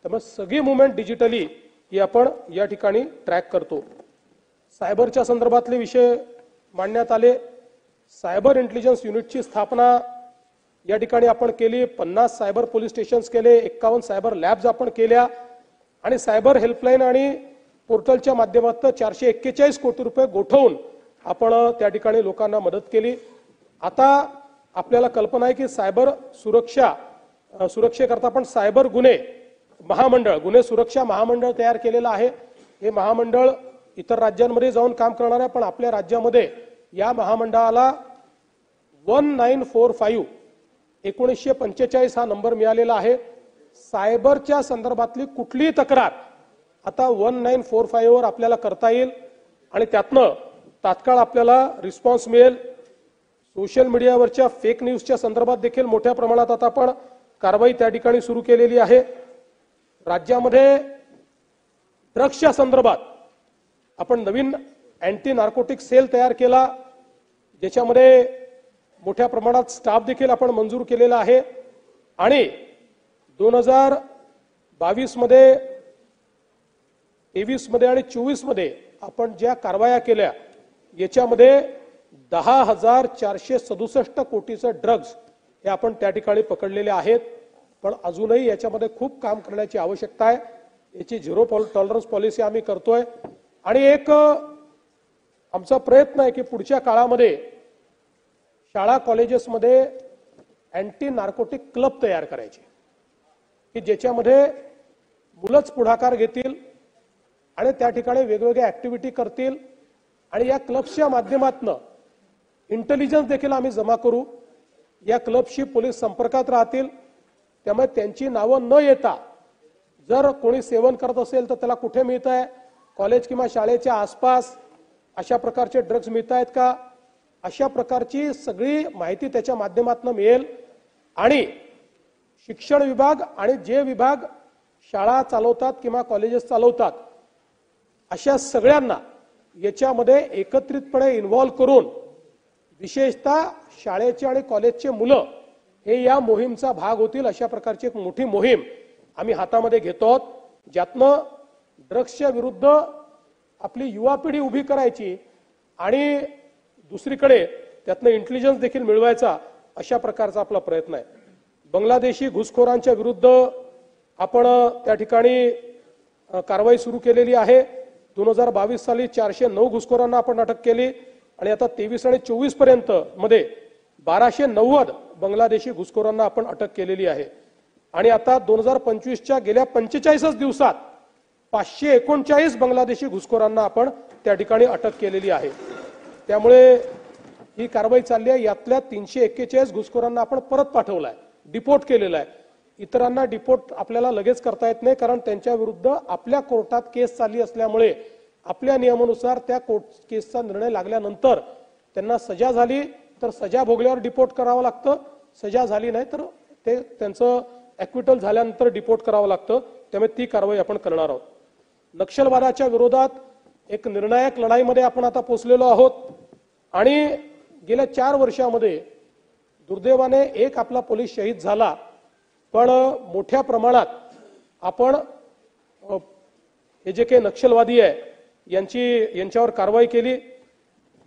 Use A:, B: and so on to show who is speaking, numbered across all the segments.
A: त्यामुळे सगळी movement digitally ही आपण या ठिकाणी ट्रॅक करतो। सायबरच्या संदर्भातले विषय मांडण्यात आले। सायबर इंटेलिजन्स युनिटची स्थापना या ठिकाणी आपण केली। 50 सायबर पोलीस स्टेशन्स केले, 51 सायबर लॅब्स आपण केल्या आणि सायबर हेल्पलाईन आणि पोर्टलच्या माध्यमातून 441 कोटी रुपये गोठवून आपण त्या ठिकाणी लोकांना मदत केली। आता आपल्याला कल्पना आहे की सायबर सुरक्षेकरता आपण सायबर गुन्हे सुरक्षा महामंडळ तयार केलेलं आहे। हे महामंडळ इतर राज्यांमध्ये जाऊन काम करणार आहे, पण आपल्या राज्यामध्ये या महामंडळाला 1945 1945 हा नंबर मिळालेला आहे। सायबरच्या संदर्भातली कुठलीही तक्रार आता 1945 वर आपल्याला करता येईल आणि त्यातनं तात्काळ आपल्याला रिस्पॉन्स मिळेल। सोशल मीडियावरच्या फेक न्यूजच्या संदर्भात देखील मोठ्या प्रमाणात आता आपण कारवाई त्या ठिकाणी सुरू केलेली आहे। राज्यामध्ये ड्रग्सच्या संदर्भात आपण नवीन अँटी नार्कोटिक सेल तयार केला, ज्याच्यामध्ये मोठ्या प्रमाणात स्टाफ देखील आपण मंजूर केलेला आहे आणि 2022 मध्ये 23 मध्ये आणि 24 मध्ये आपण ज्या कारवाया केल्या याच्यामध्ये 10,467 कोटीचे ड्रग्ज हे आपण त्या ठिकाणी पकडलेले आहेत। पण अजूनही याच्यामध्ये खूप काम करण्याची आवश्यकता आहे। याची झिरो टॉलरन्स पॉलिसी आम्ही करतोय आणि एक आमचा प्रयत्न आहे की पुढच्या काळामध्ये शाळा कॉलेजेसमध्ये अँटी नार्कोटिक क्लब तयार करायचे की ज्याच्यामध्ये मुलंच पुढाकार घेतील आणि त्या ठिकाणी वेगवेगळ्या ऍक्टिव्हिटी करतील आणि या क्लब्सच्या माध्यमातून इंटेलिजन्स देखील आम्ही जमा करू। या क्लबशी पोलीस संपर्कात राहतील, त्यामुळे त्यांची नावं न येता जर कोणी सेवन करत असेल तर त्याला कुठे मिळतंय, कॉलेज किंवा शाळेच्या आसपास अशा प्रकारचे ड्रग्ज मिळतायत का, अशा प्रकारची सगळी माहिती त्याच्या माध्यमातून मिळेल आणि शिक्षण विभाग आणि जे विभाग शाळा चालवतात किंवा कॉलेजेस चालवतात अशा सगळ्यांना याच्यामध्ये एकत्रितपणे इन्व्हॉल्व करून विशेषतः शाळेचे आणि कॉलेजचे मुलं हे या मोहीमचा भाग होतील अशा प्रकारची एक मोठी मोहीम आम्ही हातामध्ये घेतो आहोत, ज्यातनं ड्रग्सच्या विरुद्ध आपली युवा पिढी उभी करायची आणि दुसरीकडे त्यातनं इंटेलिजन्स देखील मिळवायचा अशा प्रकारचा आपला प्रयत्न आहे। बांगलादेशी घुसखोरांच्या विरुद्ध आपण त्या ठिकाणी कारवाई सुरू केलेली आहे। 2022 साली 409 घुसखोरांना आपण अटक केली आणि आता 23 आणि 24 पर्यंत मध्ये 1290 बांगलादेशी घुसखोरांना आपण अटक केलेली आहे आणि आता 2025च्या गेल्या 45 दिवसात 539 बांगलादेशी घुसखोरांना आपण त्या ठिकाणी अटक केलेली आहे। त्यामुळे ही कारवाई चालली आहे। यातल्या 341 घुसखोरांना आपण परत पाठवलाय, डिपोर्ट केलेला आहे। इतरांना डिपोर्ट आपल्याला लगेच करता येत नाही, कारण त्यांच्या विरुद्ध आपल्या कोर्टात केस चालली असल्यामुळे आपल्या नियमानुसार त्या कोर्ट केसचा निर्णय लागल्यानंतर त्यांना सजा झाली तर सजा भोगल्यावर डिपोर्ट करावं लागतं, सजा झाली नाही तर ते त्यांचं ॲक्विटल झाल्यानंतर डिपोर्ट करावं लागतं। त्यामुळे ती कारवाई आपण करणार आहोत। नक्षलवादाच्या विरोधात एक निर्णायक लढाईमध्ये आपण आता पोहोचलेलो आहोत आणि गेल्या 4 वर्षामध्ये दुर्दैवाने एक आपला पोलीस शहीद झाला, पण मोठ्या प्रमाणात आपण हे जे काही नक्षलवादी आहे यांच्यावर कारवाई केली।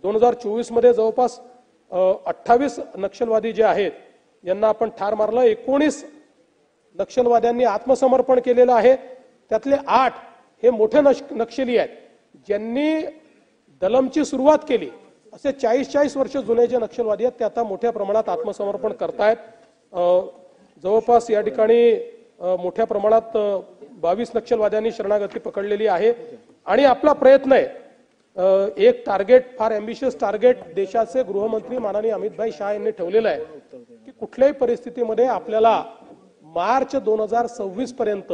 A: 2024 मध्ये जवळपास 28 नक्षलवादी जे आहेत यांना आपण ठार मारलं। 19 नक्षलवाद्यांनी आत्मसमर्पण केलेलं आहे, त्यातले 8 हे मोठे नक्षली आहेत ज्यांनी दलमची सुरुवात केली। असे 40 वर्ष जुने जे नक्षलवादी आहेत ते आता मोठ्या प्रमाणात आत्मसमर्पण करतायत। जवळपास या ठिकाणी मोठ्या प्रमाणात 22 नक्षलवाद्यांनी शरणागती पकडलेली आहे आणि आपला प्रयत्न आहे एक टार्गेट, फार एम्बिशियस टार्गेट देशाचे गृहमंत्री माननीय अमितभाई शाह यांनी ठेवलेलं आहे की कुठल्याही परिस्थितीमध्ये आपल्याला मार्च 2026 पर्यंत